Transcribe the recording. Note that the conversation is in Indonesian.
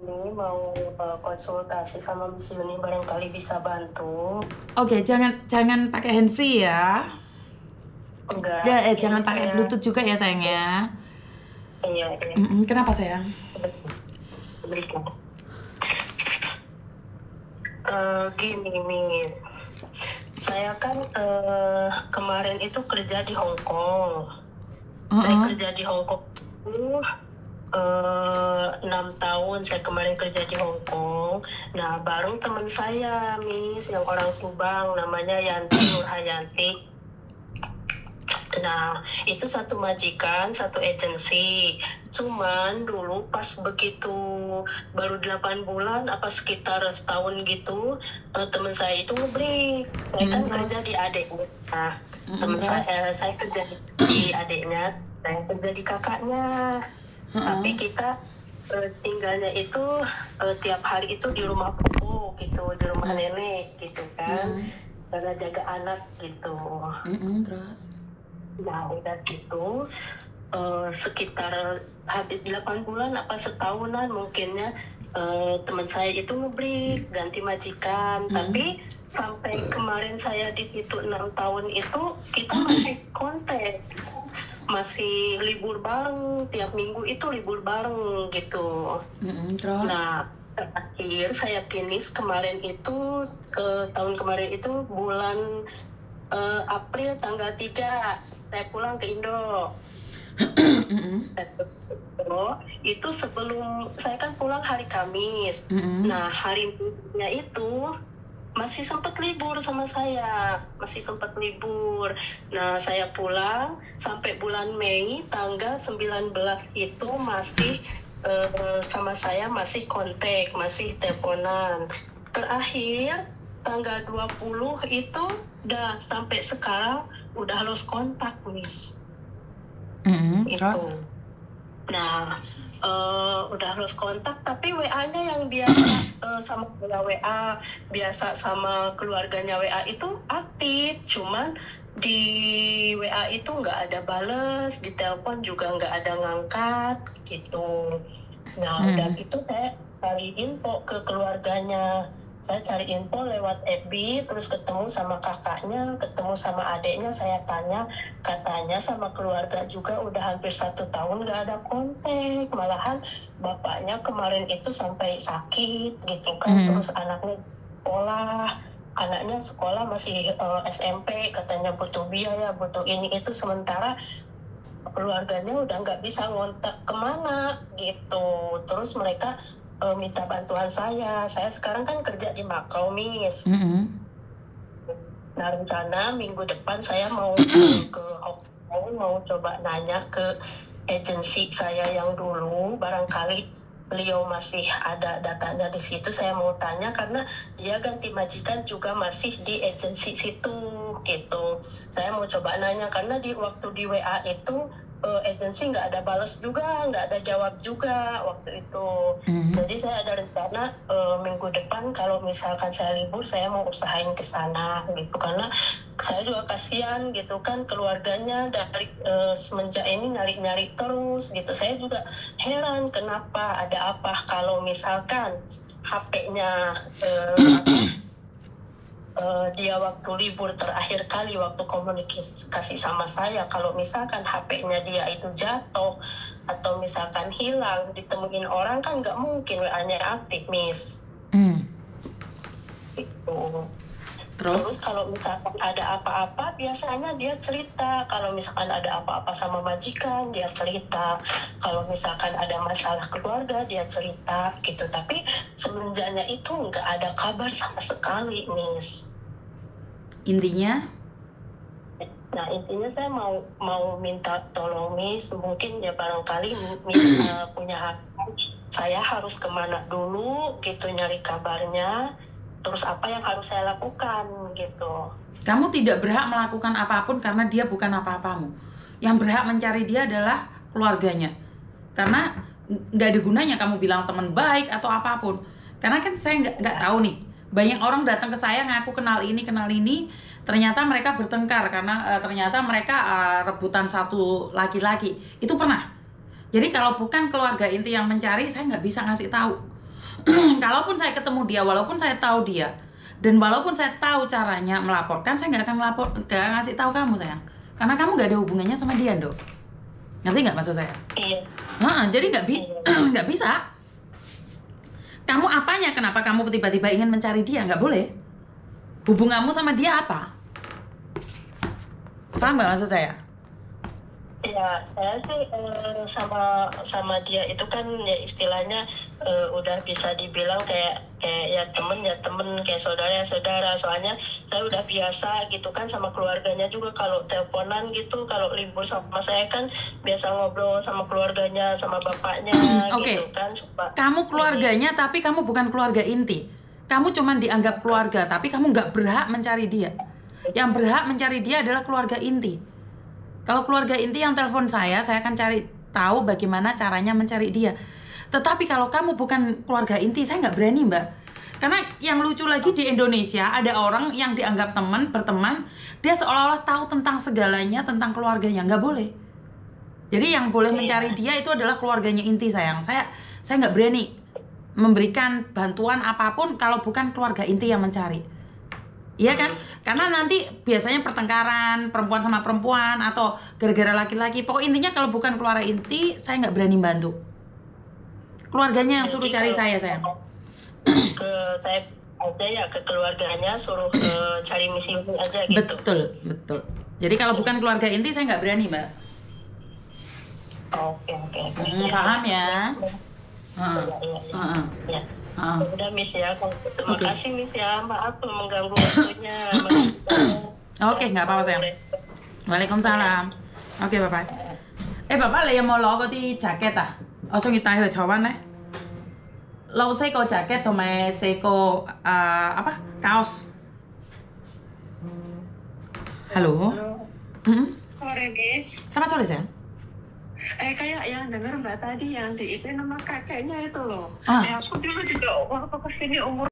ini mau konsultasi sama Miss Yuni, barangkali bisa bantu. Oke, jangan pakai handfree ya. Enggak. Jangan pakai Bluetooth juga ya sayang ya. Iya. Kenapa sayang? Gini Miss, saya kan kemarin itu kerja di Hong Kong. Saya kerja di Hong Kong itu 6 tahun. Saya kemarin kerja di Hong Kong. Nah, bareng teman saya Miss yang orang Subang, namanya Yanti Nurhayanti. Nah, itu satu majikan, satu agensi. Cuman dulu pas begitu baru 8 bulan, apa sekitar setahun gitu, teman saya itu ngebreak. Saya kan kerja di adiknya. Nah, teman saya kerja di adiknya, saya kerja di kakaknya. Tapi kita tinggalnya itu tiap hari itu di rumah pupuk gitu, di rumah nenek gitu kan. Karena jaga anak gitu. Terus? Nah, udah gitu sekitar habis 8 bulan apa setahunan mungkinnya, teman saya itu ngebreak, ganti majikan. Tapi sampai kemarin saya di situ 6 tahun itu kita masih kontak, masih libur bareng, tiap minggu itu libur bareng gitu. Terus? Nah, terakhir saya finish kemarin itu tahun kemarin itu bulan April tanggal 3 saya pulang ke Indo. Itu sebelum saya kan pulang hari Kamis. Nah, hari Minggunya itu masih sempat libur sama saya, masih sempat libur. Nah, saya pulang sampai bulan Mei tanggal 19 itu masih sama saya masih kontak, masih teleponan. Terakhir tanggal 20 itu udah sampai sekarang udah lost kontak, Miss. Terus? Nah, udah lost kontak, tapi WA-nya yang biasa sama WA biasa sama keluarganya WA itu aktif, cuman di WA itu nggak ada bales, di telepon juga nggak ada ngangkat gitu. Nah, udah gitu saya cari info ke keluarganya. Saya cari info lewat FB, terus ketemu sama kakaknya, ketemu sama adiknya, saya tanya, katanya sama keluarga juga udah hampir 1 tahun nggak ada kontak, malahan bapaknya kemarin itu sampai sakit gitu kan, terus anaknya sekolah masih SMP, katanya butuh biaya, butuh ini itu, sementara keluarganya udah nggak bisa ngontak kemana gitu. Terus mereka minta bantuan saya sekarang kan kerja di Macau, Miss. Nah, rencana minggu depan saya mau ke Hong Kong, mau coba nanya ke agensi saya yang dulu, barangkali beliau masih ada datanya di situ. Saya mau tanya karena dia ganti majikan juga masih di agensi situ gitu. Saya mau coba nanya karena di waktu di WA itu agensi nggak ada balas juga, nggak ada jawab juga waktu itu. Jadi saya ada rencana minggu depan kalau misalkan saya libur, saya mau usahain ke sana gitu, karena saya juga kasihan gitu kan, keluarganya dari semenjak ini nyari-nyari terus gitu. Saya juga heran kenapa, ada apa kalau misalkan HP-nya dia waktu libur terakhir kali waktu komunikasi sama saya, kalau misalkan HP-nya dia itu jatuh atau misalkan hilang, ditemuin orang kan nggak mungkin WA-nya aktif, Miss. Itu. Terus kalau misalkan ada apa-apa, biasanya dia cerita. Kalau misalkan ada apa-apa sama majikan, dia cerita. Kalau misalkan ada masalah keluarga, dia cerita gitu. Tapi semenjaknya itu nggak ada kabar sama sekali, Miss. Intinya? Nah, intinya saya mau minta tolong, Miss. Mungkin ya barangkali Miss punya hak. Saya harus kemana dulu gitu nyari kabarnya. Terus apa yang harus saya lakukan gitu. Kamu tidak berhak melakukan apapun karena dia bukan apa-apamu. Yang berhak mencari dia adalah keluarganya. Karena nggak ada gunanya kamu bilang teman baik atau apapun. Karena kan saya nggak tahu nih. Banyak orang datang ke saya ngaku kenal ini, ternyata mereka bertengkar karena ternyata mereka rebutan satu laki-laki. Itu pernah. Jadi kalau bukan keluarga inti yang mencari, saya nggak bisa ngasih tahu. Kalaupun saya ketemu dia, walaupun saya tahu dia, dan walaupun saya tahu caranya melaporkan, saya nggak akan ngasih tahu kamu sayang, karena kamu nggak ada hubungannya sama dia, Dok. Ngerti nggak maksud saya? Iya. Jadi nggak bisa. Kamu apanya? Kenapa kamu tiba-tiba ingin mencari dia? Nggak boleh. Hubunganmu sama dia apa? Paham nggak maksud saya? Ya, saya sih sama dia itu kan ya istilahnya udah bisa dibilang kayak ya temen kayak saudara. Soalnya saya udah biasa gitu kan sama keluarganya juga, kalau teleponan gitu, kalau libur sama saya kan biasa ngobrol sama keluarganya, sama bapaknya gitu kan. Kamu keluarganya tapi kamu bukan keluarga inti. Kamu cuman dianggap keluarga tapi kamu nggak berhak mencari dia. Yang berhak mencari dia adalah keluarga inti. Kalau keluarga inti yang telepon saya akan cari tahu bagaimana caranya mencari dia. Tetapi kalau kamu bukan keluarga inti, saya nggak berani, Mbak. Karena yang lucu lagi di Indonesia, ada orang yang dianggap berteman, dia seolah-olah tahu tentang segalanya, tentang keluarganya. Nggak boleh. Jadi yang boleh mencari dia itu adalah keluarganya inti, sayang. Saya nggak berani memberikan bantuan apapun kalau bukan keluarga inti yang mencari. Iya kan? Karena nanti biasanya pertengkaran perempuan sama perempuan atau gara-gara laki-laki. Pokok intinya kalau bukan keluarga inti, saya nggak berani bantu. Keluarganya yang suruh cari saya, sayang. Ke saya aja ya, ke keluarganya suruh cari misi aja gitu. Betul. Jadi kalau bukan keluarga inti, saya nggak berani, Mbak. Oke. Paham ya? Iya. Udah Miss ya, terima kasih Miss ya, maaf mengganggu waktunya. Oke, nggak apa-apa sayang. Waalaikumsalam. Oke, bye-bye. Papa, 你有冇攞嗰啲 jacket 啊？我中意帶去台灣咧。攞4個 jacket 同埋4個kaos. Halo. Sore Miss. Selamat sore sayang. Kayak yang denger Mbak tadi yang di itu nama kakeknya itu loh. Aku dulu juga waktu kesini umur